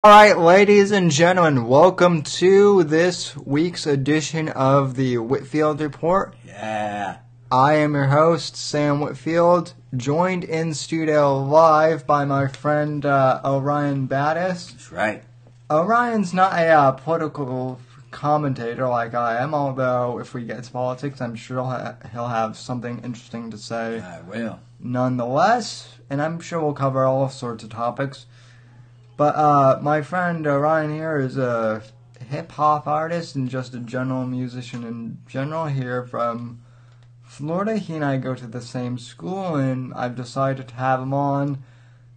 Alright, ladies and gentlemen, welcome to this week's edition of the Whitfield Report. Yeah. I am your host, Sam Whitfield, joined in studio live by my friend Oryan Battis. That's right. Oryan's not a political commentator like I am, although if we get to politics, I'm sure he'll have something interesting to say. I will. Nonetheless, and I'm sure we'll cover all sorts of topics. But my friend Oryan here is a hip-hop artist and just a general musician in general here from Florida. He and I go to the same school, and I've decided to have him on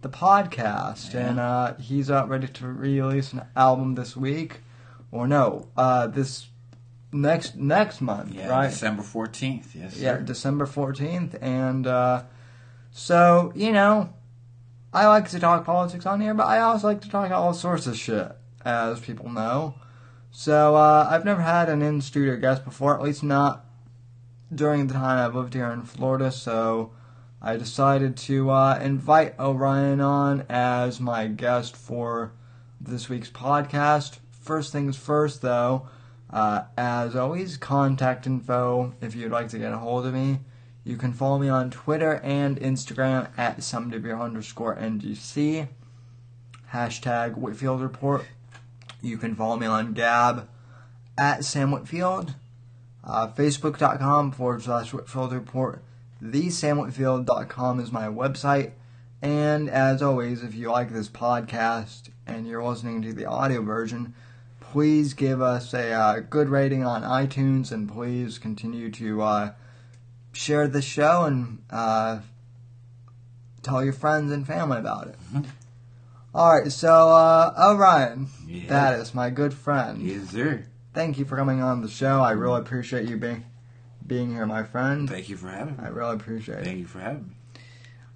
the podcast. Yeah. And he's ready to release an album this week. Or no, this next month, Yeah, right? December 14th, yes, Yeah, sir. December 14th. And so, you know, I like to talk politics on here, but I also like to talk all sorts of shit, as people know. So, I've never had an in-studio guest before, at least not during the time I've lived here in Florida, so I decided to invite Oryan on as my guest for this week's podcast. First things first, though, as always, contact info if you'd like to get a hold of me. You can follow me on Twitter and Instagram at @SamTWR_NGC. Hashtag Whitfield Report. You can follow me on Gab at Sam Whitfield. Facebook.com/Whitfield Report. TheSamWhitfield.com is my website. And as always, if you like this podcast and you're listening to the audio version, please give us a good rating on iTunes, and please continue to share the show and tell your friends and family about it. Mm-hmm. Alright, so Oryan, Yeah. that is my good friend. Yes, sir. Thank you for coming on the show. I really appreciate you being here, my friend. Thank you for having me. I really appreciate it. Thank you for having me.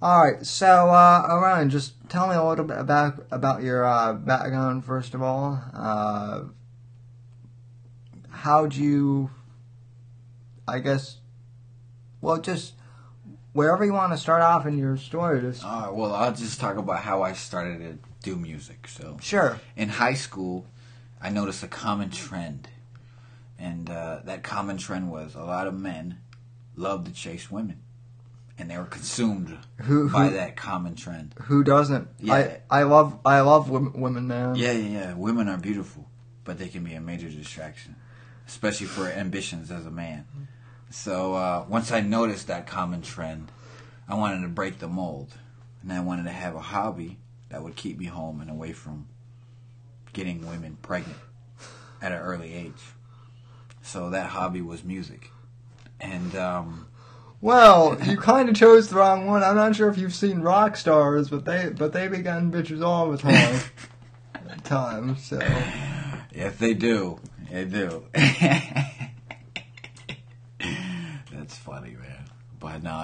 Alright, so Oryan, just tell me a little bit about your background first of all. How'd you, I guess, well, just wherever you want to start off in your story. Just Well, I'll just talk about how I started to do music. So, sure. in high school, I noticed a common trend. And that common trend was a lot of men loved to chase women. And they were consumed by that common trend. Who doesn't? Yeah. I love women, man. Yeah. Women are beautiful, but they can be a major distraction, especially for ambitions as a man. So once I noticed that common trend, I wanted to break the mold. And I wanted to have a hobby that would keep me home and away from getting women pregnant at an early age. So that hobby was music. And Well, you kind of chose the wrong one. I'm not sure if you've seen rock stars, but they be getting bitches all the time. So if they do, they do. That's funny, man. But no,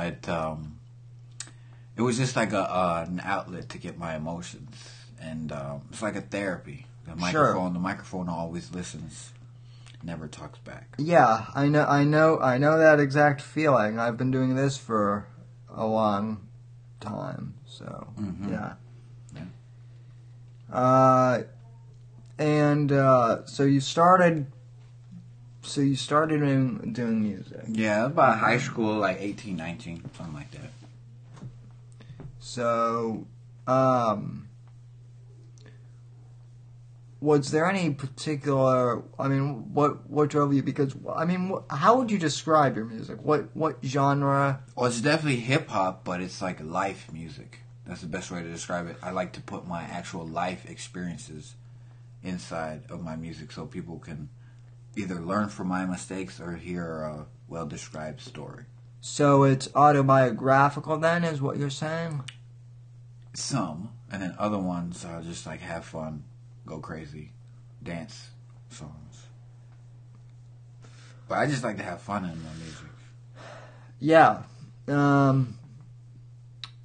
it was just like an outlet to get my emotions, and it's like a therapy. The microphone always listens, never talks back. yeah, I know that exact feeling. I've been doing this for a long time, so yeah. So you started doing music. Yeah, about high school, like 18, 19, something like that. So, was there any particular? I mean, what drove you? Because I mean, how would you describe your music? What genre? Well, it's definitely hip hop, but it's like life music. That's the best way to describe it. I like to put my actual life experiences inside of my music, so people can either learn from my mistakes or hear a well-described story. So it's autobiographical, then, is what you're saying? Some, and then other ones are just like have fun, go crazy, dance songs. But I just like to have fun in my music. Yeah.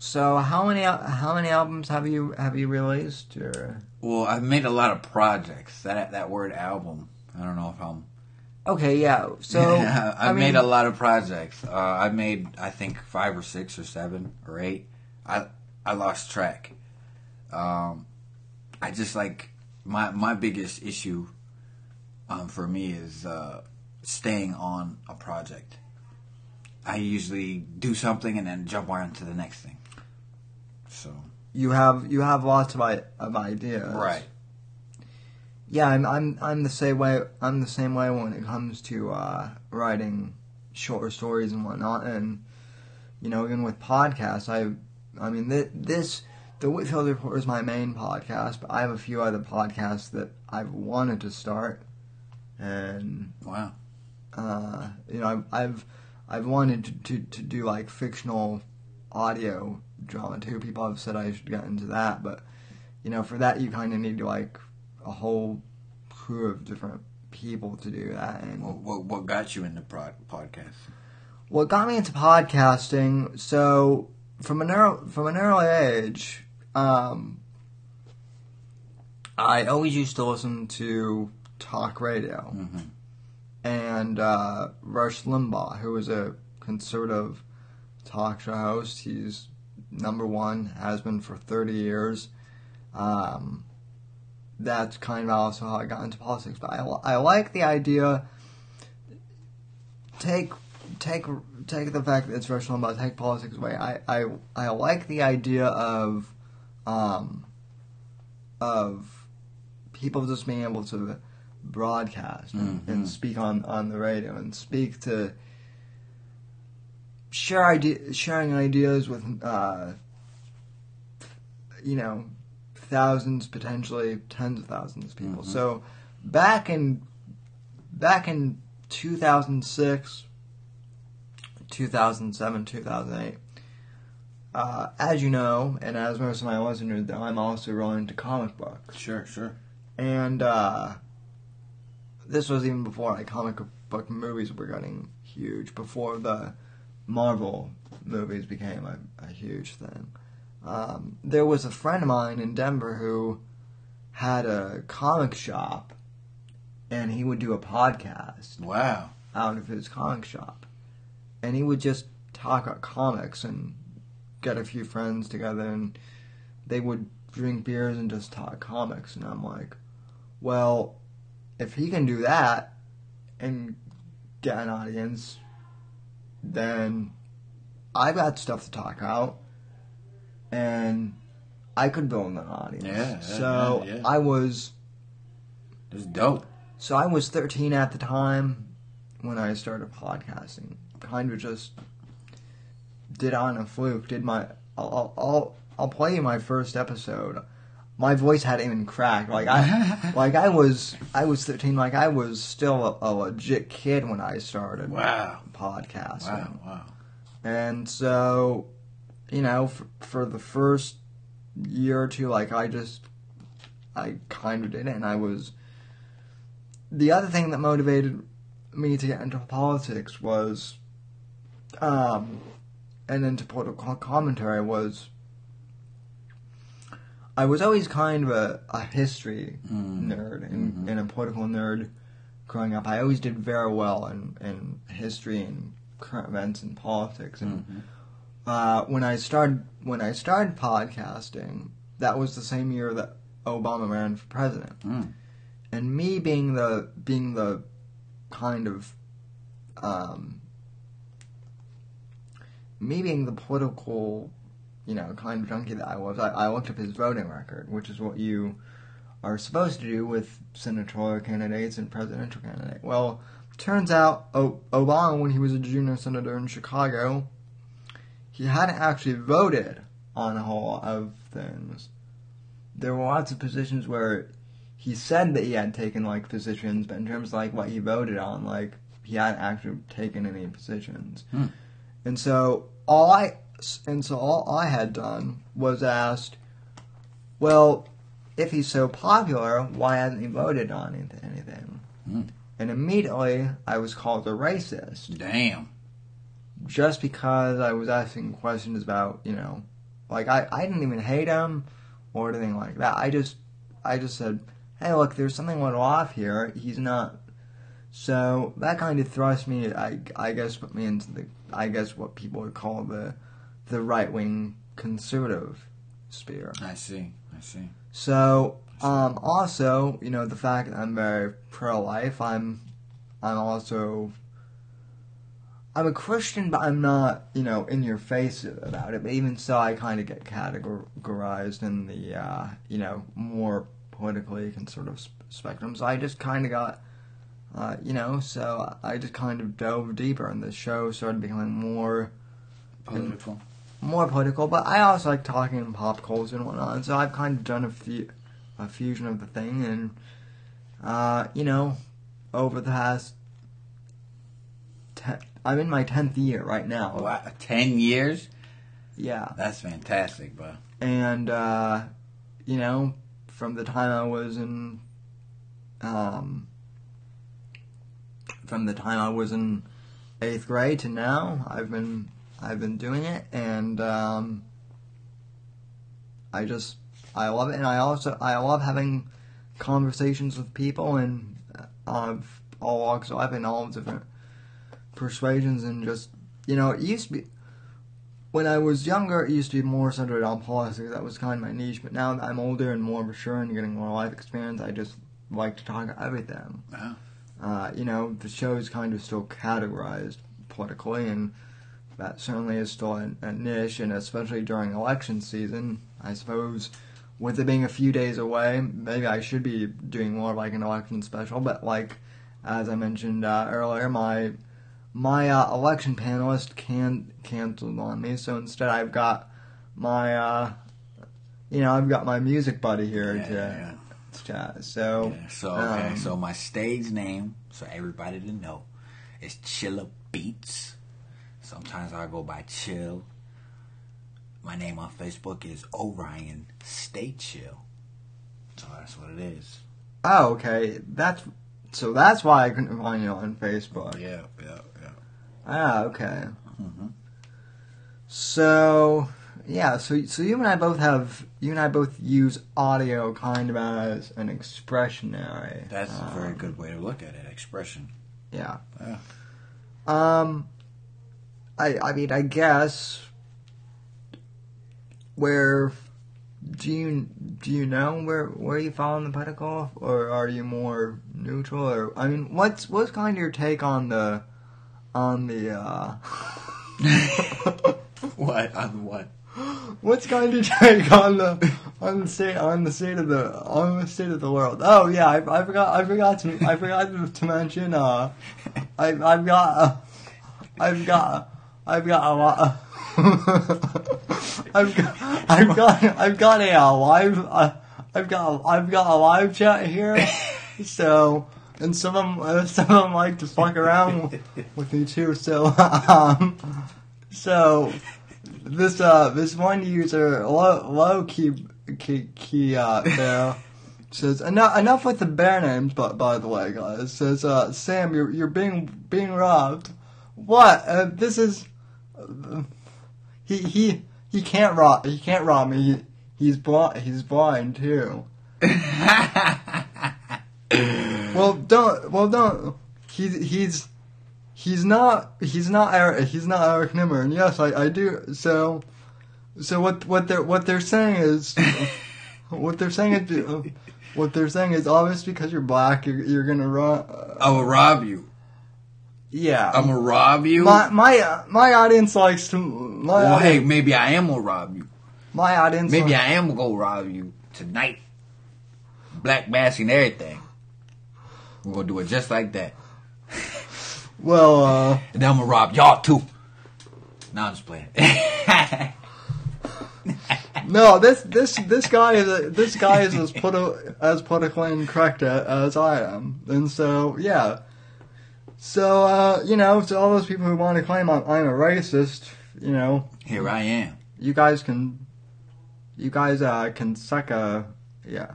So how many albums have you released? Or? Well, I've made a lot of projects. That word album, I don't know if I'm... Okay, yeah. So I made a lot of projects. I made, I think, 5 or 6 or 7 or 8. I lost track. I just like my biggest issue for me is staying on a project. I usually do something and then jump on to the next thing. So you have lots of ideas, right? Yeah, I'm the same way. I'm the same way when it comes to writing shorter stories and whatnot. And even with podcasts, I mean the Whitfield Report is my main podcast, but I have a few other podcasts that I've wanted to start. And wow, I've wanted to do like fictional audio drama too. People have said I should get into that, but for that you kind of need like a whole crew of different people to do that. And what got you into podcast? What got me into podcasting? So from an early age, I always used to listen to talk radio. Mm-hmm. And Rush Limbaugh, who is a conservative talk show host. He's #1, has been for 30 years. That's kind of also how I got into politics. But I like the idea. Take the fact that it's Rush Limbaugh. Take politics away. I like the idea of people just being able to broadcast and speak on the radio and speak to sharing ideas with thousands, potentially tens of thousands of people. Mm-hmm. So back in 2006, 2007, 2008, as you know, and as most of my listeners know, I'm also really into comic books. Sure. And this was even before comic book movies were getting huge, before the Marvel movies became a huge thing. There was a friend of mine in Denver who had a comic shop, and he would do a podcast. Wow. Out of his comic shop. And he would just talk about comics and get a few friends together, and they would drink beers and just talk comics. And I'm like, well, if he can do that and get an audience, then I've got stuff to talk about, and I could build an audience. Yeah. I was... That's dope. So I was 13 at the time when I started podcasting. Kind of just did on a fluke. I'll play you my first episode. My voice hadn't even cracked. I was 13. I was still a legit kid when I started. Wow. Podcasting. Wow. And so, for the first year or two, I kind of did it, and I was... The other thing that motivated me to get into politics was, and into political commentary was, I was always kind of a history nerd and a political nerd growing up. I always did very well in history and current events and politics. And when I started podcasting, that was the same year that Obama ran for president. And me being the kind of me being the political, kind of junkie that I was, I looked up his voting record, which is what you are supposed to do with senatorial candidates and presidential candidates. Well, turns out Obama, when he was a junior senator in Chicago, he hadn't actually voted on a whole lot of things. There were lots of positions where he said that he had taken positions, but in terms of what he voted on, he hadn't actually taken any positions. And so all I had done was asked, well, if he's so popular, why hasn't he voted on anything? And immediately I was called a racist. Damn. Just because I was asking questions about, I didn't even hate him or anything like that. I just said, hey, look, there's something a little off here. He's not. So that kind of thrust me, I guess, put me into what people would call the right-wing conservative sphere. I see. So Also, the fact that I'm very pro-life, I'm also, I'm a Christian, but I'm not, in your face about it. But even so, I kind of get categorized in the, more politically conservative spectrum. So I just kind of got, so I just kind of dove deeper, and the show started becoming more Political. More political. But I also like talking pop culture and whatnot. So I've kind of done a fusion of the thing, and over the past. I'm in my 10th year right now. Wow, 10 years? Yeah. That's fantastic, bro. And, from the time I was in, 8th grade to now, I've been doing it, and, I love it, and I love having conversations with people and, of all walks of life and all different persuasions, and just, it used to be, when I was younger, it used to be more centered on politics. That was kind of my niche, but now that I'm older and more mature and getting more life experience, I just like to talk about everything. Wow. The show is kind of still categorized politically, and that certainly is still a niche, and especially during election season, I suppose, with it being a few days away, maybe I should be doing more like an election special, but like, as I mentioned earlier, my election panelist canceled on me, so instead I've got my music buddy here to chat. So So my stage name, so everybody to know, is Chilla Beats. Sometimes I go by Chill. My name on Facebook is Oryan. Stay chill. So that's what it is. Oh, okay. That's why I couldn't find you on Facebook. Yeah. Ah, okay. Mm-hmm. So you and I both use audio kind of as an expressionary. That's a very good way to look at it. Expression. Yeah. Yeah. I mean, I guess, where do you know where you fall in the political, or are you more neutral? Or, I mean, what's kind of your take on the What? On what? What's kind of your take on the state of the world? Oh yeah, I forgot to mention. I've got a lot. I've got a live chat here. So, and some of them like to fuck around with me too. So, so this one user, low key there, says enough with the bear names. But by the way, guys, says Sam, you're being robbed. What? This is he can't rob me. He's blind too. Well, don't. He's not Eric Nimmer. And yes, I do. So what they're saying is what they're saying is obviously because you're black, you're gonna run. I will rob you. Yeah, I'm gonna rob you. My audience likes to. Hey, maybe I am gonna rob you. My audience. Maybe I am gonna rob you tonight. Black mask and everything. We're gonna do it just like that. Well, and then I'm gonna rob y'all too. No, I'm just playing. No, this guy is as politically incorrect as I am, and so yeah. So to all those people who want to claim I'm a racist, here I am. You guys can suck a yeah.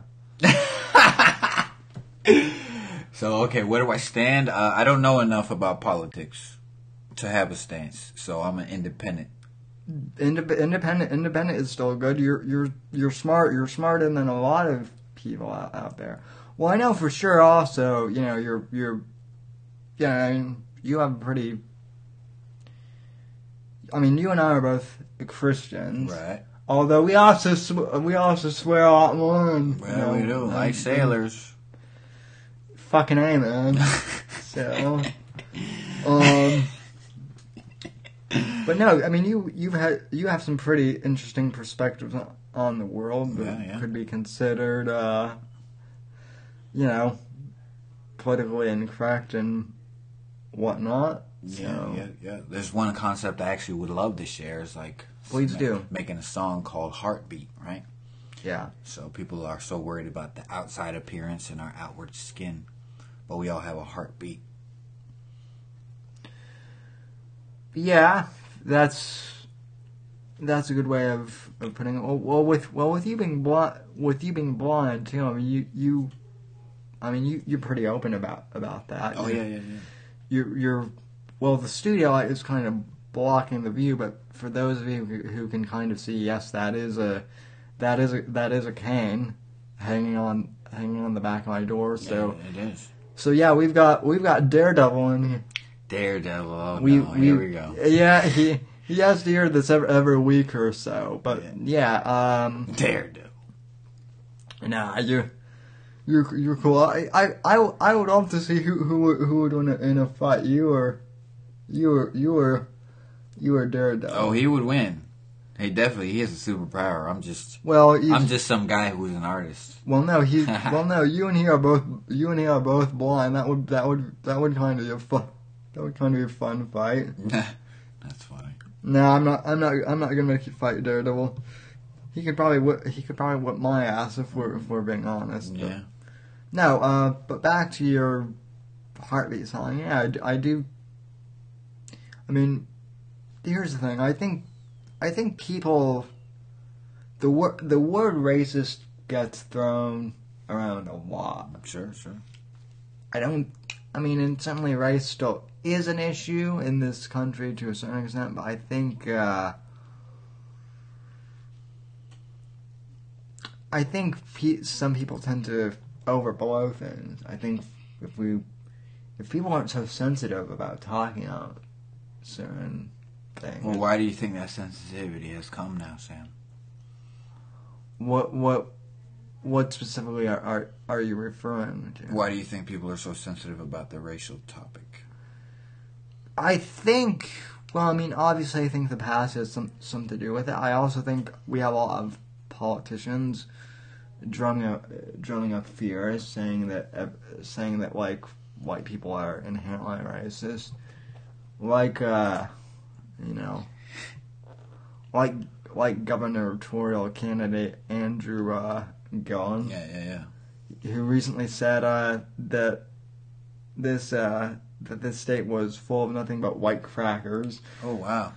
So okay, where do I stand? I don't know enough about politics to have a stance, so I'm an independent. Independent is still good. You're smart. You're smarter than a lot of people out there. Well, I know for sure. Also, you're. Yeah, I mean, you have a pretty. I mean, you and I are both Christians, right? Although we also swear a lot more. And, Well, we do. Like sailors. Fucking A, man. So, but no, I mean, you have some pretty interesting perspectives on the world that could be considered, politically incorrect and whatnot. Yeah. There's one concept I actually would love to share. Is like, please do, making a song called "Heartbeat," right? Yeah. So people are so worried about the outside appearance and our outward skin, but we all have a heartbeat. Yeah, that's a good way of putting it. Well, with you being blind too. I mean, you're pretty open about that. Oh yeah. You're the studio light is kind of blocking the view, but for those of you who can kind of see, yes, that is a cane hanging on the back of my door. So it is. So yeah, we've got Daredevil in here. Daredevil. Oh, here we go. Yeah, he has to hear this every week or so. But Daredevil. Nah, you're cool. I would love to see who would win in a fight. You or Daredevil. Oh, he would win. He has a superpower. I'm just some guy who's an artist. Well, no, you and he are both blind. That would kind of be a fun. That would kind of be a fun fight. That's funny. No, I'm not gonna make you fight Daredevil. He could probably whip my ass if we're being honest. Yeah. No, but back to your Heartbeat song. Yeah, I do. I mean, here's the thing. I think people, the word racist gets thrown around a lot. Sure. And certainly race still is an issue in this country to a certain extent, but I think some people tend to overblow things. I think if people aren't so sensitive about talking about certain things. Well, why do you think that sensitivity has come now, Sam? What specifically are you referring to? Why do you think people are so sensitive about the racial topic? I think, obviously I think the past has something to do with it. I also think we have a lot of politicians drumming up fears, saying that like white people are inherently racist, like gubernatorial candidate Andrew Gillum. Yeah. Who recently said that this state was full of nothing but white crackers. Oh wow.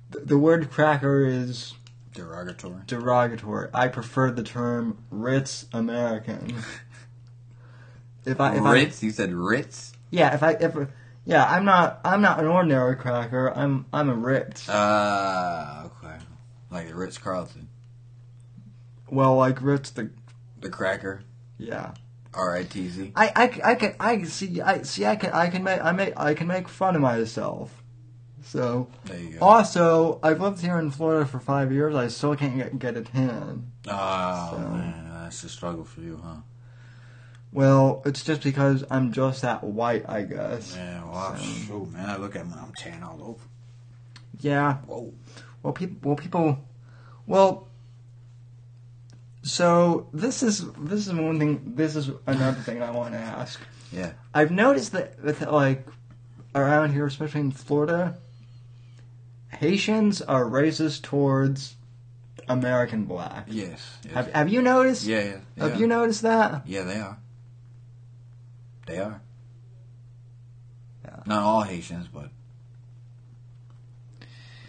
The word cracker is derogatory. I prefer the term Ritz American. You said Ritz? Yeah, I'm not an ordinary cracker. I'm a Ritz. Okay. Like the Ritz Carlton. Well, like Ritz the cracker. Yeah. RITZ. I can make fun of myself. So there you go. Also, I've lived here in Florida for 5 years. I still can't get a tan. Oh man, that's a struggle for you, huh? Well, it's just because I'm just that white, I guess. Yeah, well, shoot, man, I look at me, I'm tan all over. Yeah. Whoa. So this is one thing. This is another thing I want to ask. Yeah. I've noticed that around here, especially in Florida, Haitians are racist towards American blacks. Yes. Have you noticed? Yeah. Have you noticed that? Yeah, they are. Yeah. Not all Haitians, but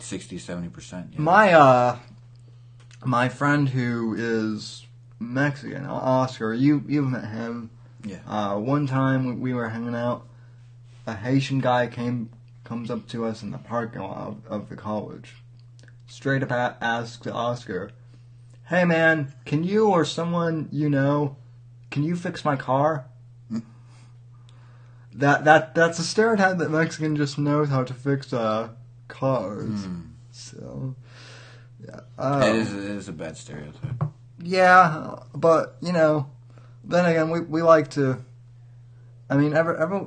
60-70%. Yeah. My friend who is Mexican, Oscar, you've met him. Yeah. One time we were hanging out, a Haitian guy comes up to us in the parking lot of the college. Straight up asks Oscar, "Hey man, can you or someone can you fix my car?" That's a stereotype that Mexican just knows how to fix cars. So, yeah. It is a bad stereotype. Yeah, but, then again, we like to... I mean,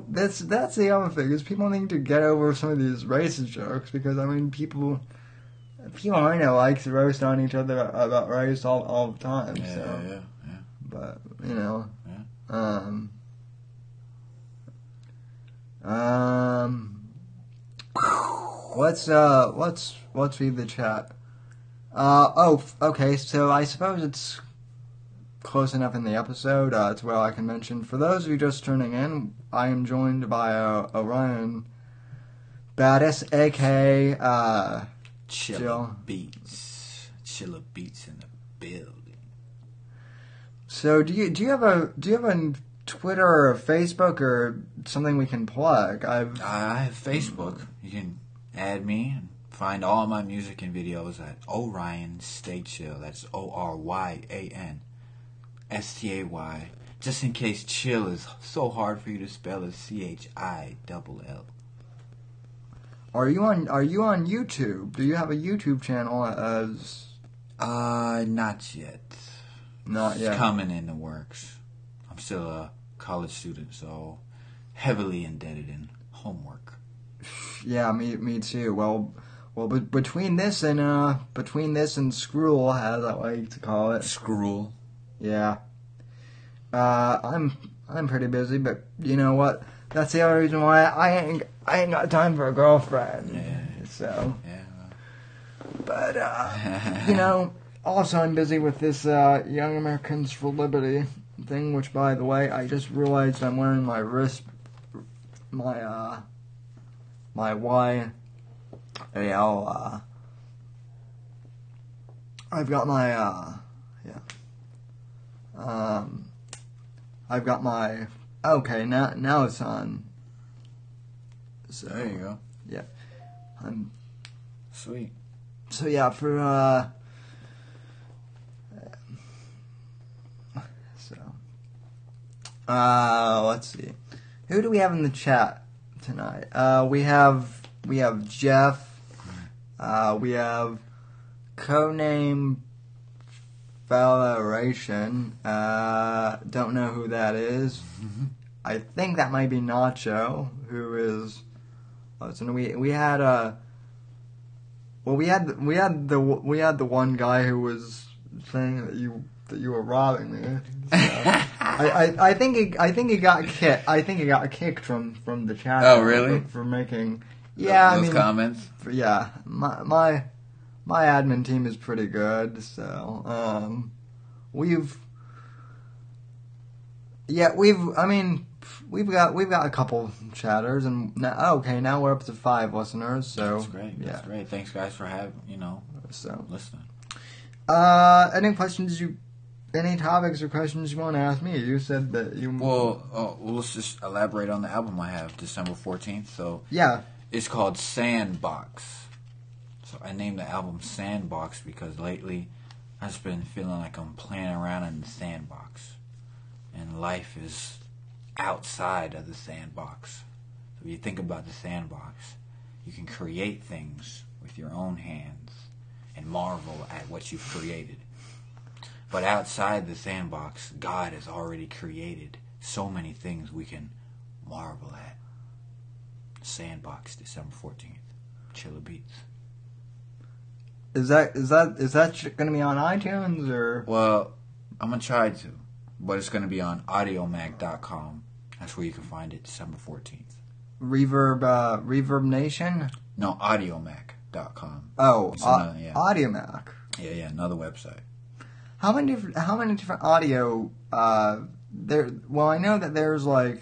that's the other thing, is people need to get over some of these racist jokes, because, I mean, people I know like to roast on each other about race all the time, so... Yeah. But, Yeah. Let's read the chat. Okay, so I suppose it's close enough in the episode to where I can mention, for those of you just tuning in, I am joined by Oryan, Battis, a.k.a. Chilla Beats in the building. So do you have a Twitter or Facebook or something we can plug? I have Facebook. You can add me and find all my music and videos at Oryan Stay Chill. That's ORYAN STAY. Just in case chill is so hard for you to spell, it's CHILL. Are you on YouTube? Do you have a YouTube channel as? Not yet. Not yet. It's coming in the works. I'm still a college student, so heavily indebted in homework. Yeah, me too. Well, between this and Scroll, as I like to call it. Scroll. Yeah. I'm pretty busy, but you know what? That's the other reason why I ain't got time for a girlfriend. Yeah. So. Yeah. But also I'm busy with this Young Americans for Liberty thing, which, by the way, I just realized I'm wearing my wrist, my YAL. I've got my I've got my. Okay, now it's on. So there you go. Yeah, Sweet. So yeah, for let's see, who do we have in the chat tonight? We have Jeff. We have codename Federation. Don't know who that is. Mm-hmm. I think that might be Nacho, who is. Listen, we had we had the one guy who was saying that you were robbing me. So, I think he got kicked. I think he got kicked from the chat. Oh, really? For making those comments. My admin team is pretty good, so we've got a couple chatters, and now we're up to 5 listeners. So that's great. Yeah. That's great. Thanks, guys, for listening. Any questions any topics or questions you want to ask me? You said that you. Well, let's just elaborate on the album I have, December 14th. So yeah, it's called Sandbox. So I named the album Sandbox because lately I've just been feeling like I'm playing around in the sandbox, and life is outside of the sandbox. So if you think about the sandbox, you can create things with your own hands and marvel at what you've created. But outside the sandbox, God has already created so many things we can marvel at. Sandbox, December 14th. Chilla Beats. Is that going to be on iTunes or? Well, I'm going to try to, but it's going to be on audiomag.com. That's where you can find it, December 14th. Reverb Nation? No, audiomag.com. Oh, Audiomag. Yeah, another website. How many different audio there? Well, I know that there's I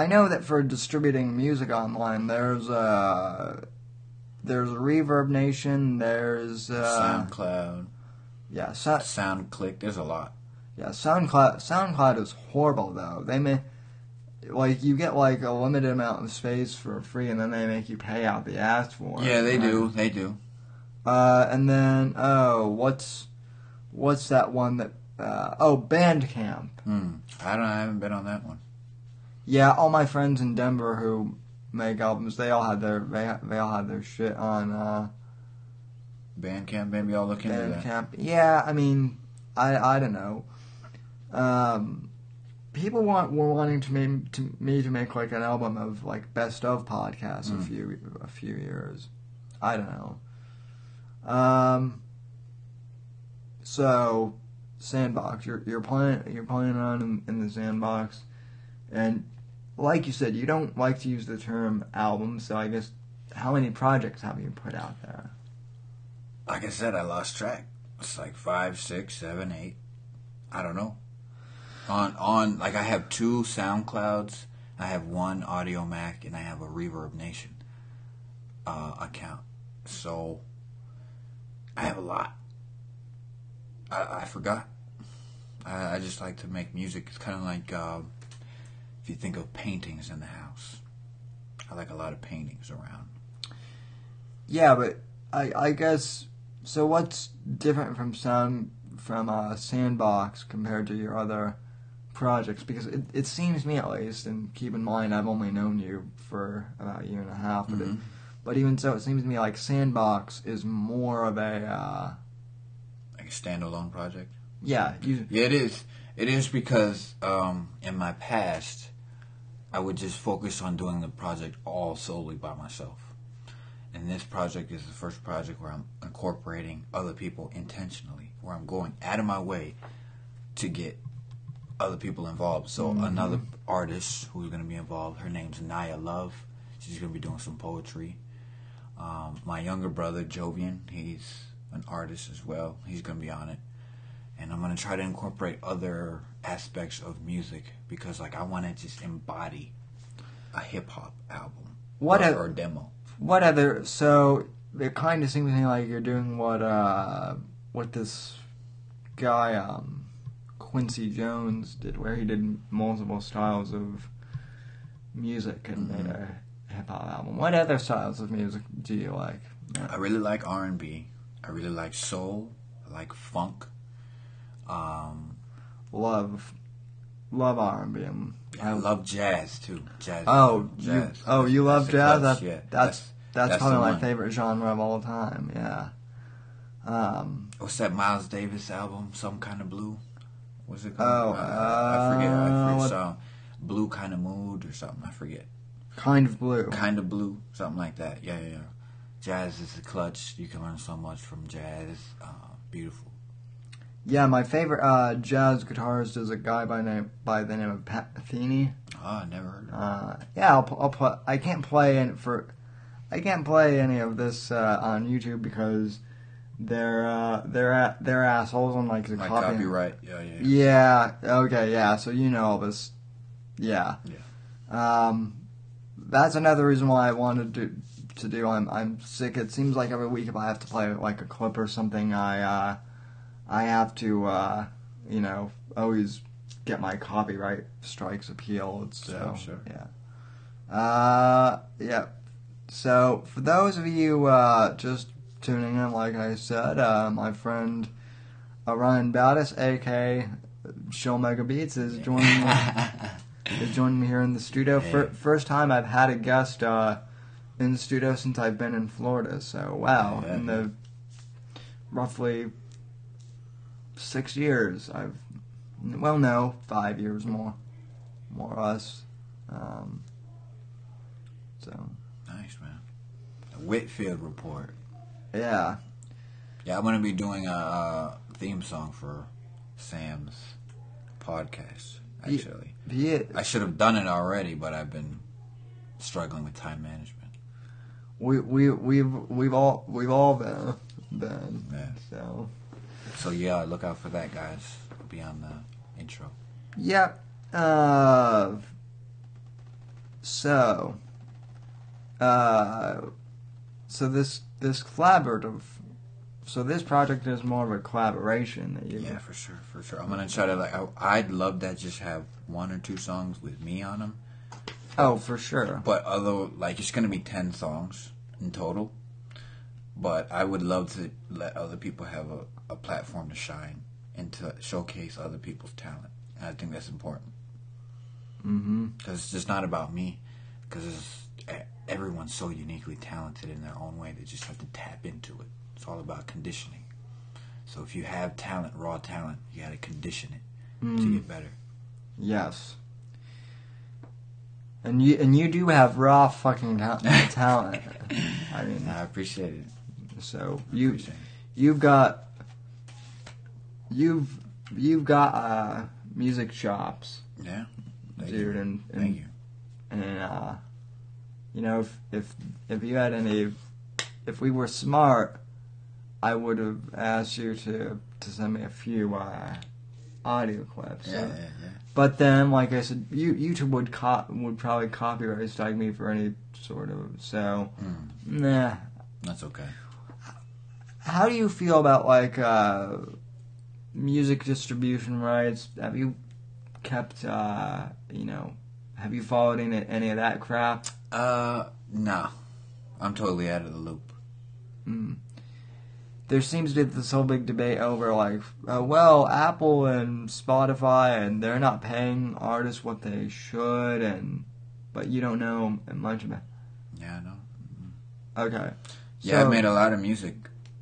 know that for distributing music online, there's Reverb Nation, there's SoundCloud. Yeah, SoundClick. There's a lot. Yeah, SoundCloud is horrible though. They may you get a limited amount of space for free, and then they make you pay out the ass for it. Yeah, they do. They do. And then what's that one that Bandcamp. I haven't been on that one. Yeah, all my friends in Denver who make albums. They all had their shit on Bandcamp, maybe I'll look into that. Bandcamp. Yeah, I mean, I don't know. People were wanting me to make like an album of like best of podcasts a few years. I don't know. So Sandbox, you're playing around in the Sandbox, and like you said, you don't like to use the term album. So I guess how many projects have you put out there? Like I said, I lost track. It's like 5, 6, 7, 8. I don't know. On like I have 2 SoundClouds, I have 1 Audio Mac, and I have a Reverb Nation account. So I have a lot. I forgot. I just like to make music. It's kind of like if you think of paintings in the house. I like a lot of paintings around. Yeah, but I guess so. What's different from Sandbox compared to your other projects? Because it seems to me, at least, and keep in mind I've only known you for about a year and a half, but even so, it seems to me like Sandbox is more of a like a standalone project. Yeah, it is. It is because in my past, I would just focus on doing the project all solely by myself. And this project is the first project where I'm incorporating other people intentionally, where I'm going out of my way to get other people involved. So another artist who's going to be involved, her name's Naya Love. She's going to be doing some poetry. My younger brother, Jovian, he's an artist as well. He's going to be on it. And I'm going to try to incorporate other aspects of music because, like, I want to just embody a hip-hop album or demo. What other... So, it kind of seems to me like you're doing what this guy, Quincy Jones, did, where he did multiple styles of music and made a hip-hop album. What other styles of music do you like? I really like R&B. I really like soul. I like funk. Love R&B. I love jazz too. Jazz. Jazz. You love jazz? That's probably my one. favorite genre of all time. Yeah. What's that Miles Davis album? Some Kind of Blue. What's it called? I forget. Song. Blue Kind of Mood or something. I forget. Kind of Blue. Kind of Blue. Something like that. Yeah. Jazz is a clutch. You can learn so much from jazz. Beautiful. Yeah, my favorite jazz guitarist is a guy by the name of Pat Metheny. Oh, I never heard of it. Yeah, I'll play. I can't play any of this on YouTube because they're assholes on like the copyright. Yeah. Yeah. Okay. Yeah. So you know all this. Yeah. That's another reason why I wanted to do. I'm sick. It seems like every week if I have to play like a clip or something, I have to, always get my copyright strikes appealed. So, sure. Yeah. So, for those of you just tuning in, like I said, my friend Oryan Battis, a.k.a. Show Mega Beats, is joining me here in the studio. Hey. First time I've had a guest in the studio since I've been in Florida. So, wow. Yeah. In the roughly 6 years, 5 years more or less. So nice, man. The Whitfield Report. Yeah. I'm gonna be doing a theme song for Sam's podcast. Actually, I should have done it already, but I've been struggling with time management. We've all been. Yeah. So yeah, look out for that, guys. It'll be on the intro. Yep. So this collaborative. So this project is more of a collaboration that you. Yeah, for sure. I'm gonna try to I'd love to just have 1 or 2 songs with me on them. Oh, for sure. But it's gonna be 10 songs in total. But I would love to let other people have a platform to shine and to showcase other people's talent. And I think that's important. Mm-hmm. Because it's just not about me. Because everyone's so uniquely talented in their own way. They just have to tap into it. It's all about conditioning. So if you have talent, raw talent, you got to condition it to get better. Yes. And you do have raw fucking talent. I mean, I appreciate it. So you've got music chops. Yeah, dude, and thank you. And you know, if you had any, if we were smart, I would have asked you to send me a few audio clips. Yeah. But then, like I said, YouTube would probably copyright strike me for any sort of, so nah. That's okay. How do you feel about like music distribution rights? Have you kept have you followed any of that crap? No. I'm totally out of the loop. There seems to be this whole big debate over like, well, Apple and Spotify, and they're not paying artists what they should, but you don't know much about. Yeah, I know. Okay. Yeah, I made a lot of music,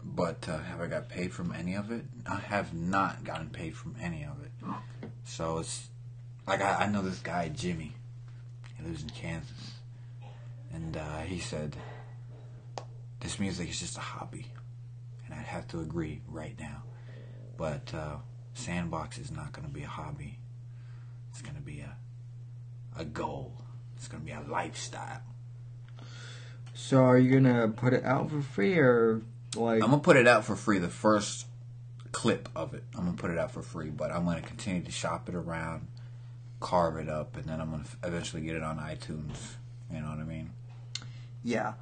but have I got paid from any of it? I have not gotten paid from any of it. So it's like I know this guy Jimmy. He lives in Kansas, and he said this music is just a hobby. And I'd have to agree right now. But Sandbox is not going to be a hobby. It's going to be a goal. It's going to be a lifestyle. So are you going to put it out for free or like... I'm going to put it out for free. The first clip of it, I'm going to put it out for free. But I'm going to continue to shop it around, carve it up, and then I'm going to eventually get it on iTunes. You know what I mean? Yeah.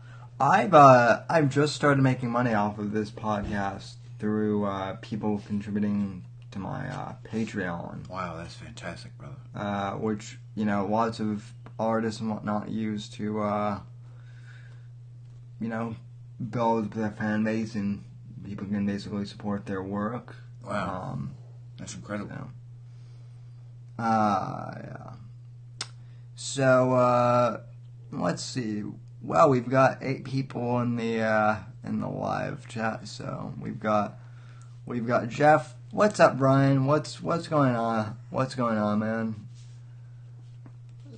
I've just started making money off of this podcast through people contributing to my Patreon. Wow, that's fantastic, brother. Which, lots of artists and whatnot use to, build their fan base, and people can basically support their work. Wow. That's incredible. Yeah. So, let's see. Well, we've got 8 people in the live chat. So we've got Jeff. What's up, Brian? What's going on? What's going on, man?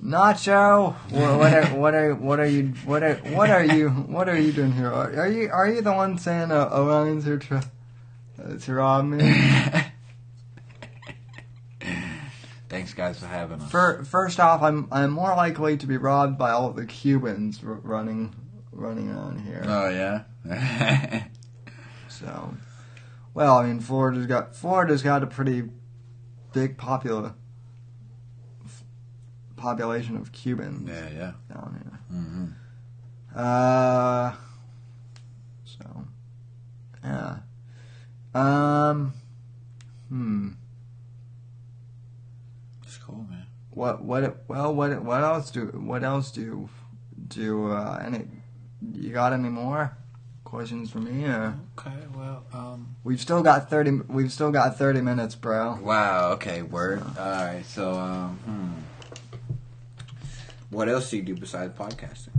Nacho, what are you doing here? Are you the one saying Oryan's here to rob me? Thanks, guys, for having us. First off, I'm more likely to be robbed by all of the Cubans running on here. Oh yeah. So, well, I mean, Florida's got a pretty big population of Cubans. Yeah. Down here. Mm-hmm. So, yeah. Cool, man. What else do any, you got any more questions for me? Okay, well, we've still got 30 minutes, bro. Wow, okay, word. So. All right, so what else do you do besides podcasting?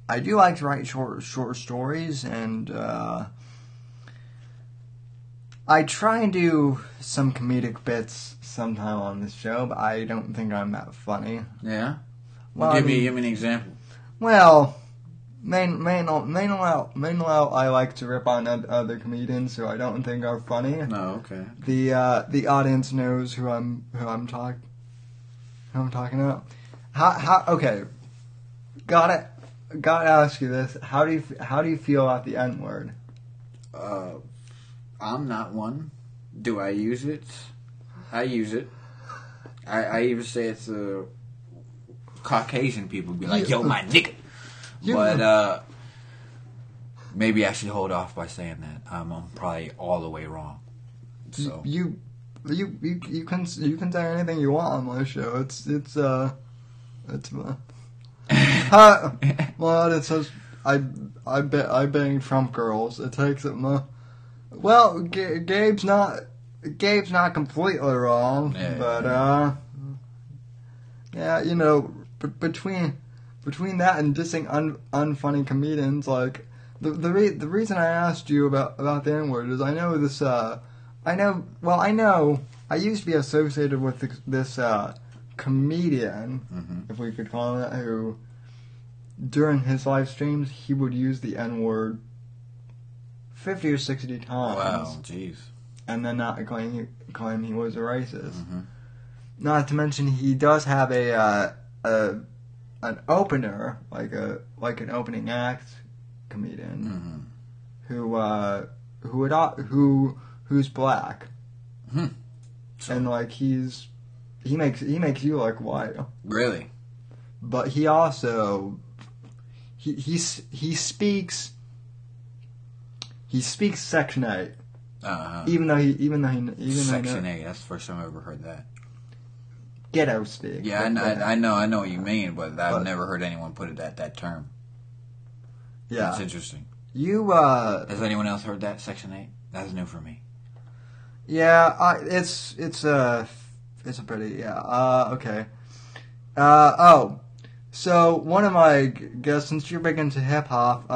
I do like to write short stories, and I try and do some comedic bits sometime on this show, but I don't think I'm that funny. Yeah? Well, give me an example. Well, mainly I like to rip on other comedians who I don't think are funny. No, okay. The audience knows who I'm talking about. How okay. Gotta ask you this. How do you feel about the N-word? I'm not one. Do I use it? I use it. I even say it's Caucasian people be like, yo, my nigga. But maybe I should hold off by saying that. I'm probably all the way wrong. So you can say anything you want on my show. It's well, it says I bang Trump girls. It takes it well, Gabe's not completely wrong, yeah, but Yeah, between that and dissing unfunny comedians, like the reason I asked you about the N-word is I know this. I know. I used to be associated with this comedian, if we could call him that, who during his live streams he would use the N-word 50 or 60 times. Wow, jeez. And then not claim he was a racist. Not to mention he does have an opener, like an opening act comedian, who's black, and like he makes you look white. Really? But he also he speaks Section 8. Even though Section 8. That's the first time I ever heard that. Ghetto speak. Yeah, I know what you mean, but I've never heard anyone put it at that term. Yeah, that's interesting. Has anyone else heard that Section 8? That's new for me. Yeah, it's a pretty okay. So one of my guests, since you're big into hip hop,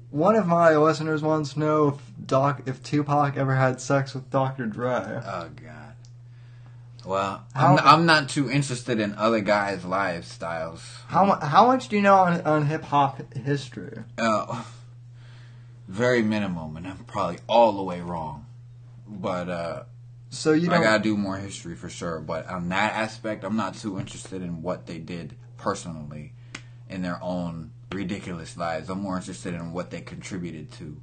one of my listeners wants to know if Tupac ever had sex with Dr. Dre. Oh God. Well, I'm not too interested in other guys' lifestyles. How much do you know on hip hop history? Very minimum, and I'm probably all the way wrong. But so I gotta do more history for sure. But on that aspect, I'm not too interested in what they did personally in their own ridiculous lives. I'm more interested in what they contributed to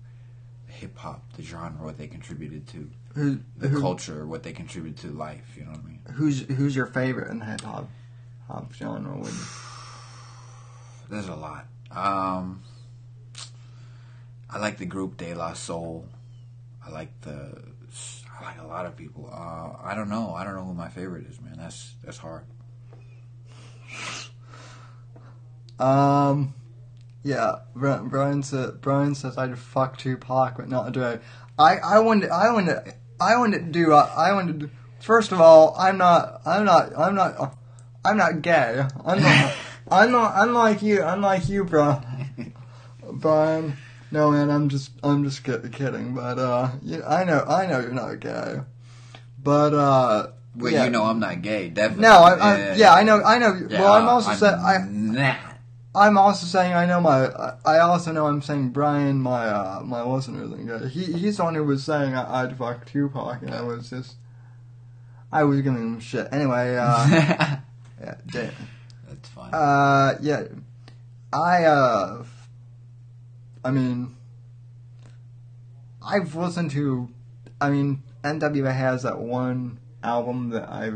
hip hop, the genre, what they contributed to the culture, what they contributed to life. You know what I mean? Who's your favorite in the hip hop genre? There's a lot. I like the group De La Soul. I like a lot of people. I don't know who my favorite is, man. That's hard. Yeah, Brian says I'd fuck Tupac, but not Dre. I wouldn't do. First of all, I'm not gay. I'm not unlike you, bro. Brian. No, man, I'm just kidding. But I know you're not gay. But well, yeah. You know I'm not gay, definitely. No, I know. Yeah, well, I'm also saying I'm also saying I also know I'm saying Brian, my listener, isn't gay. He's the one who was saying I'd fuck Tupac, and I was giving him shit. Anyway, yeah, that's fine. Yeah, I mean, I've listened to. I mean, NWA has that one album that I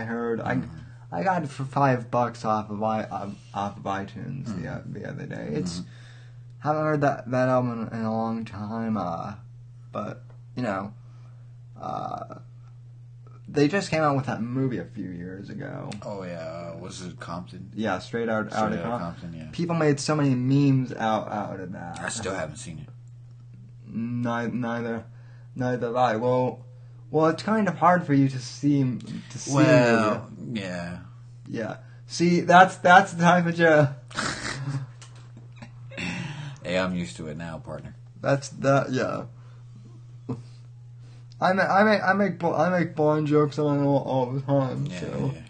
heard. I got it for $5 off of iTunes the other day. It's haven't heard that album in a long time. But they just came out with that movie a few years ago. Oh yeah, was it Compton? Yeah, Straight Out of Compton. Yeah. People made so many memes out of that. I still haven't seen it. Neither have I. Well, it's kind of hard for you to see. Well, yeah. Yeah. See, that's the type of joke. Hey, I'm used to it now, partner. That's that. Yeah. I make blind jokes on all the time. Yeah, so. yeah.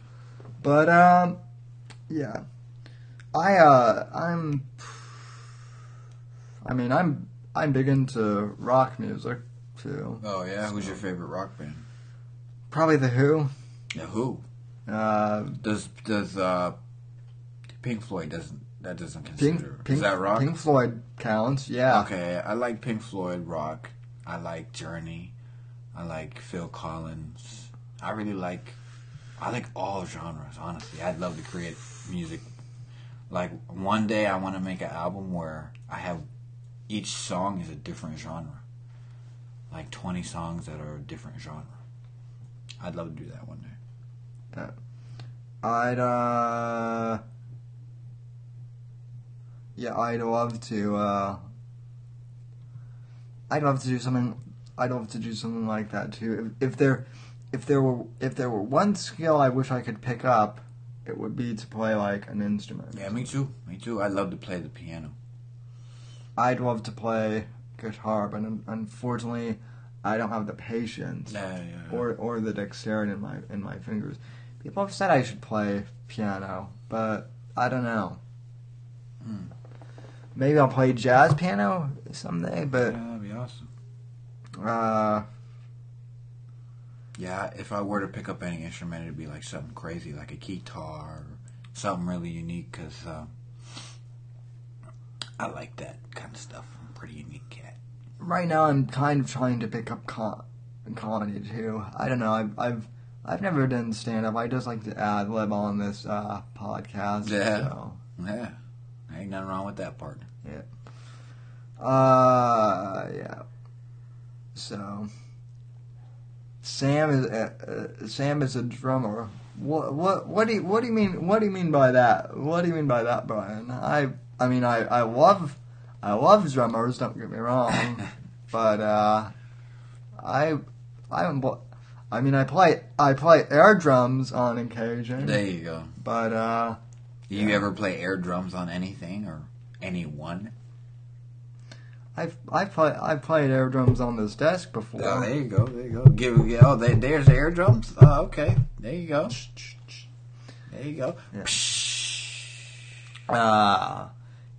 But yeah. I'm big into rock music too. Oh yeah, who's your favorite rock band? Probably The Who. The Who. Does Pink Floyd doesn't consider is that rock? Pink Floyd counts. Yeah. Okay, I like Pink Floyd rock. I like Journey. I like Phil Collins. I like all genres. Honestly, I'd love to create music. Like one day, I want to make an album where I have each song is a different genre. Like 20 songs that are a different genre. I'd love to do that one day. I'd love to do something. I'd love to do something like that too. If there were one skill I wish I could pick up, it would be to play like an instrument. Yeah, me too. Me too. I'd love to play the piano. I'd love to play guitar, but unfortunately, I don't have the patience or the dexterity in my fingers. People have said I should play piano, but I don't know. Maybe I'll play jazz piano someday, but Yeah, that'd be awesome. Yeah, if I were to pick up any instrument, it'd be like something crazy, like a guitar, or something really unique, because I like that kind of stuff. I'm a pretty unique cat. Right now, I'm kind of trying to pick up comedy too. I don't know. I've never done stand up. I just like to ad lib on this podcast. Yeah. So. Yeah. Ain't nothing wrong with that part. Yeah. Yeah. So. Sam is a drummer. What do you mean by that? What do you mean by that, Brian? I love drummers. Don't get me wrong, but I play air drums on occasion. There you go. But Do you ever play air drums on anything or anyone? I've played air drums on this desk before. Oh, there you go. There you go. There's the air drums. Oh, okay. There you go. There you go.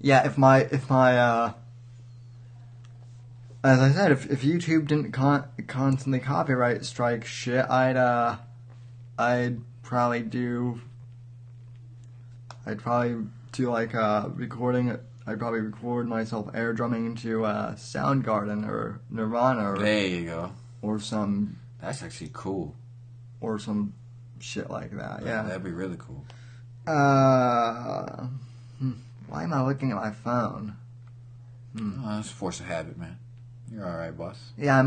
Yeah. If my as I said, if YouTube didn't constantly copyright strike shit, I'd probably do like recording. I'd probably record myself air drumming into Soundgarden or Nirvana. There you go. Or some. That's actually cool. Or some shit like that. Yeah. That'd be really cool. Why am I looking at my phone? Oh, that's a force of habit, man. You're all right, boss. Yeah,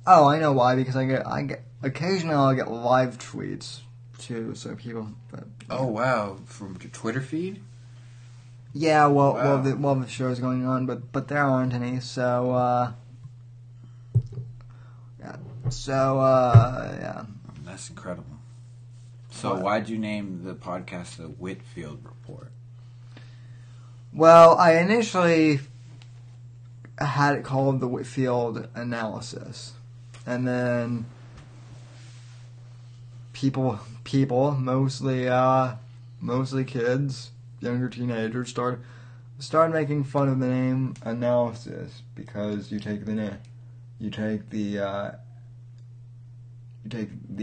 oh, I know why. Because I get occasionally I'll get live tweets too. So people. But, oh wow, from your Twitter feed. Yeah, while the show's going on, but there aren't any. So yeah. So yeah. That's incredible. So why'd you name the podcast the Whitfield Report? Well, I initially had it called the Whitfield Analysis, and then people, mostly kids, younger teenagers, started making fun of the name Analysis because you take the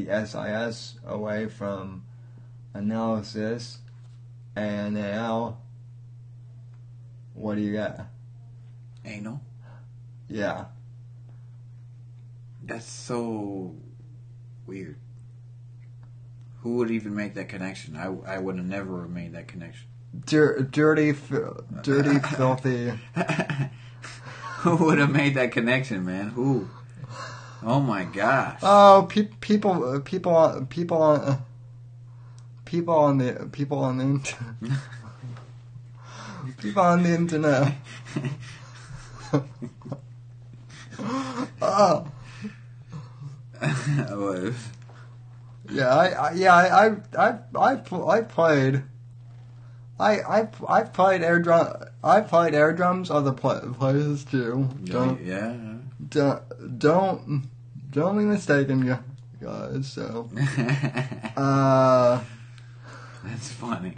SIS away from analysis, and AL. What do you get? Anal? Yeah. That's so weird. Who would even make that connection? I would have never made that connection. Dirty, filthy. Who would have made that connection, man? Who? Oh my gosh. Oh, people on the internet. Oh. Yeah, I've played air drum. I played air drums other places too. Don't be mistaken, guys. So, that's funny.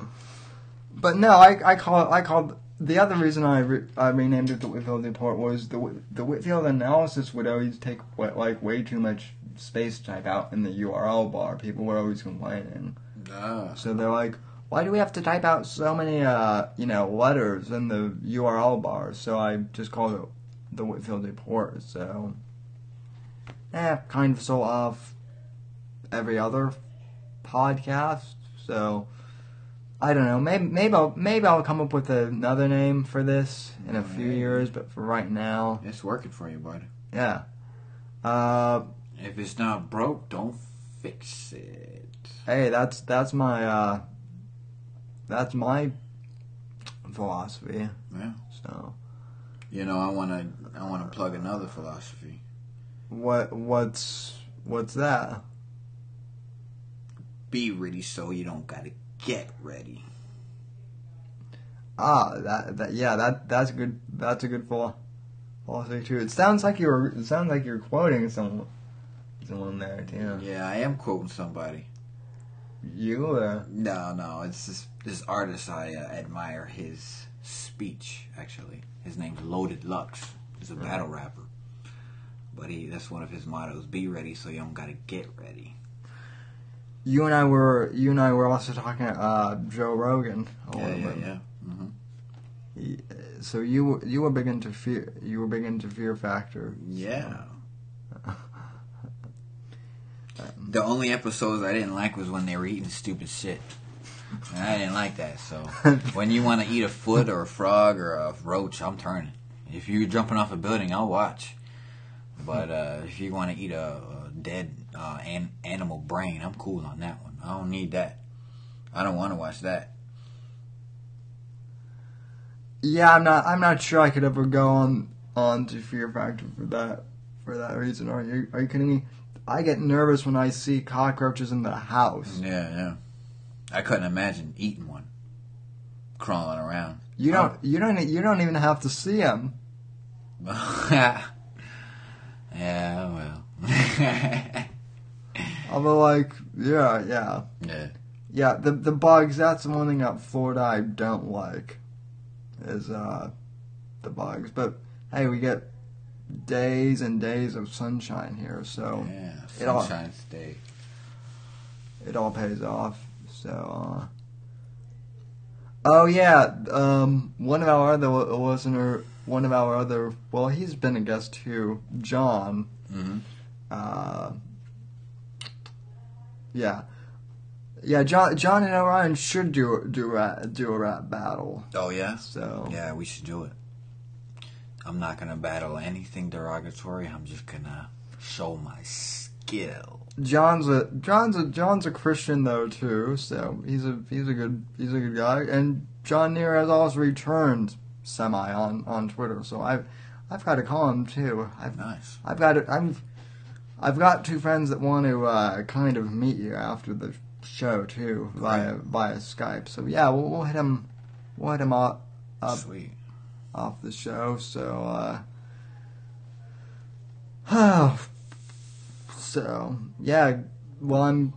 But no, I called the other reason I renamed it the Whitfield Report was the Whitfield Analysis would always take way too much space to type out in the URL bar. People were always complaining. So they're like, why do we have to type out so many letters in the URL bar? So I just called it the Whitfield Report. So kind of sold off every other podcast. So I don't know. Maybe I'll come up with another name for this in a few years. But for right now, it's working for you, buddy. Yeah. If it's not broke, don't fix it. Hey, that's my philosophy. Yeah. So. You know, I wanna plug another philosophy. What's that? Be ready so you don't gotta get ready. That's a good philosophy too. It sounds like you're quoting someone there too. Yeah, I am quoting somebody. You or? No, it's this artist. I admire his speech. Actually, his name's Loaded Lux. He's a battle rapper, but that's one of his mottos: "Be ready so you don't gotta get ready." You and I were also talking Joe Rogan a little bit. Yeah. Mm-hmm. So you were big into fear. You were big into Fear Factor. Yeah. The only episodes I didn't like was when they were eating stupid shit. And I didn't like that. So when you want to eat a foot or a frog or a roach, I'm turning. If you're jumping off a building, I'll watch. But if you want to eat a dead animal brain, I'm cool on that one. I don't need that. I don't want to watch that. Yeah, I'm not sure I could ever go on to Fear Factor for that reason. Are you kidding me? I get nervous when I see cockroaches in the house. Yeah. I couldn't imagine eating one, crawling around. You don't even have to see them. Yeah, well. Although, like, yeah. The bugs. That's the one thing about Florida I don't like. Is the bugs. But hey, we get days and days of sunshine here, so sunshine state. It all pays off. So, one of our other listener, well, he's been a guest too, John. Mm-hmm. John and Oryan should do a rap battle. Oh yeah. So yeah, we should do it. I'm not gonna battle anything derogatory. I'm just gonna show my skill. John's a Christian though too, so he's a good guy. And John Neer has also returned semi on Twitter, so I've got to call him too. Nice. I've got two friends that want to kind of meet you after the show too via Skype. So yeah, we'll hit him up. Sweet. Off the show. So so yeah. Well,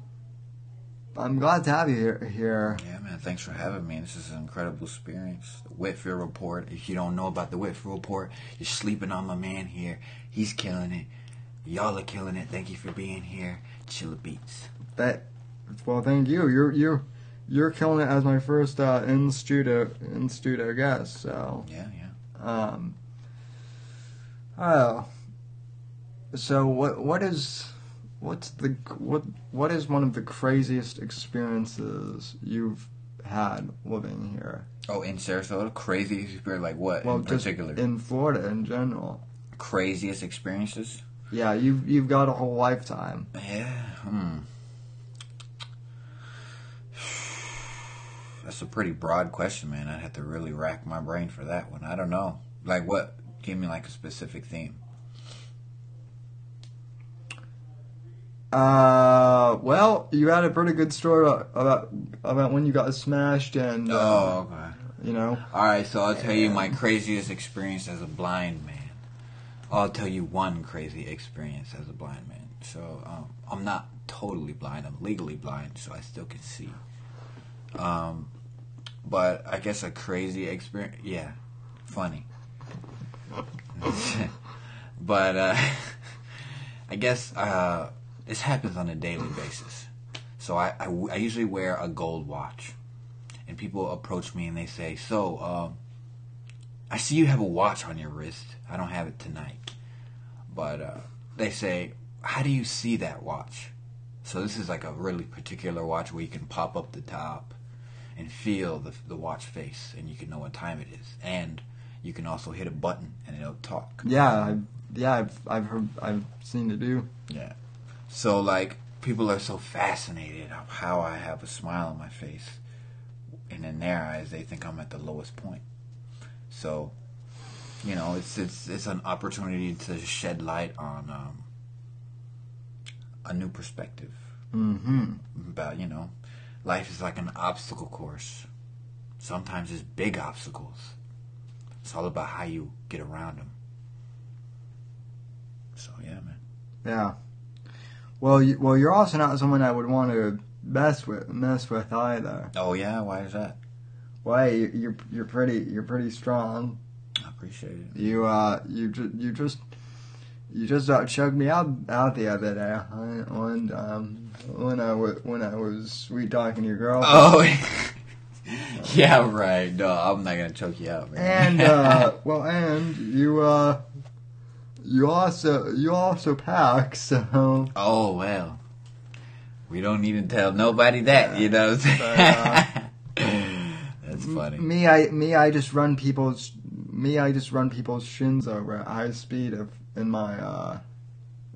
I'm glad to have you here. Yeah, man. Thanks for having me. This is an incredible experience. The Whitfield Report. If you don't know about the Whitfield Report, you're sleeping on my man here. He's killing it. Y'all are killing it. Thank you for being here. Chilla Beats. Well, thank you. You're killing it as my first in studio guest. So yeah. So what is one of the craziest experiences you've had living here? Oh, in Sarasota, craziest experience like what in particular? Just in Florida in general. Craziest experiences? Yeah, you've got a whole lifetime. Yeah. That's a pretty broad question, man. I'd have to really rack my brain for that one. I don't know. Like what? Give me like a specific theme. Well, you had a pretty good story about when you got smashed and. Oh, okay. You know. All right, so I'll tell you my craziest experience as a blind man. I'll tell you one crazy experience as a blind man. So I'm not totally blind. I'm legally blind, so I still can see. But I guess a crazy experience. Yeah, funny. But I guess this happens on a daily basis. So I usually wear a gold watch. And people approach me and they say, so, I see you have a watch on your wrist. I don't have it tonight. But they say, how do you see that watch? So this is like a really particular watch where you can pop up the top and feel the watch face, and you can know what time it is. And you can also hit a button and it'll talk. I've seen it do. Yeah. So like people are so fascinated of how I have a smile on my face, and in their eyes they think I'm at the lowest point. So it's an opportunity to shed light on a new perspective about life is like an obstacle course. Sometimes it's big obstacles. It's all about how you get around them. So yeah, man. Yeah. Well, you're also not someone I would want to mess with either. Oh yeah, why is that? Why you're pretty strong. I appreciate it. You just chugged me out the other day when I was sweet talking to your girlfriend. Oh. Yeah, right. No, I'm not gonna choke you out, man. And you also pack, so. Oh well, we don't need to tell nobody that, you know. That's funny. I just run people's shins over at high speed in my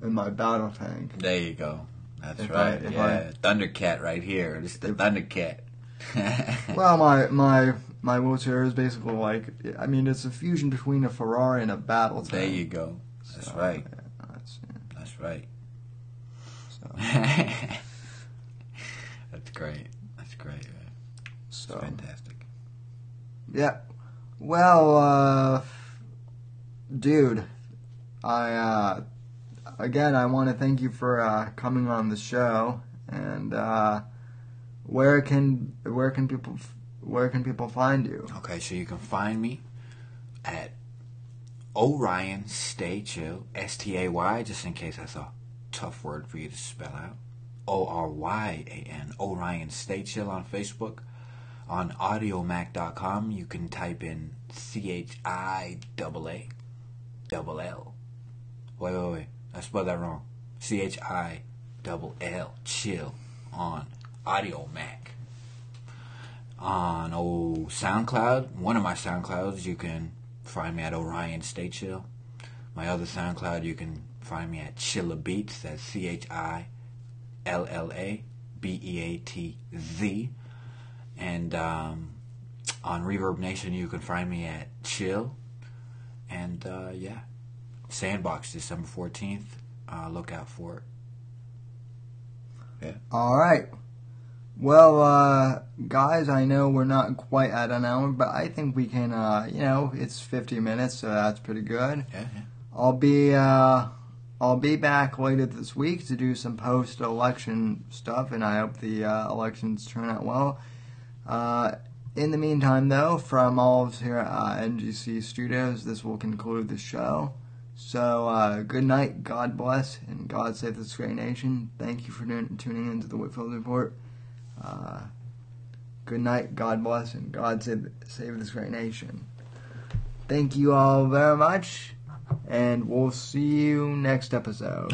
battle tank. There you go. That's right. Thundercat right here. This is the Thundercat. Well, my wheelchair is basically like, I mean, it's a fusion between a Ferrari and a battle tank. There you go. That's right. Yeah, that's right. So. That's great. That's great, man. So fantastic. Yeah. Well, dude, I want to thank you for coming on the show, and where can people find you? Okay, so you can find me at Oryan Stay Chill, STAY, just in case that's a tough word for you to spell out. ORYAN, Oryan Stay Chill on Facebook. On audiomac.com, you can type in CHIAALL. Wait. I spelled that wrong. CHILL, chill, on Audiomac. On SoundCloud, one of my SoundClouds, you can find me at Oryan Stay Chill. My other SoundCloud, you can find me at Chilla Beats. That's CHILLABEATZ. And on Reverb Nation, you can find me at Chill. And Sandbox, December 14th. Look out for it. Yeah. All right. Well, guys, I know we're not quite at an hour, but I think we can, it's 50 minutes, so that's pretty good. Yeah. I'll be back later this week to do some post-election stuff, and I hope the elections turn out well. In the meantime, though, from all of us here at NGC Studios, this will conclude the show. So, good night, God bless, and God save this great nation. Thank you for tuning into the Whitfield Report. Good night, God bless, and God save this great nation. Thank you all very much, and we'll see you next episode.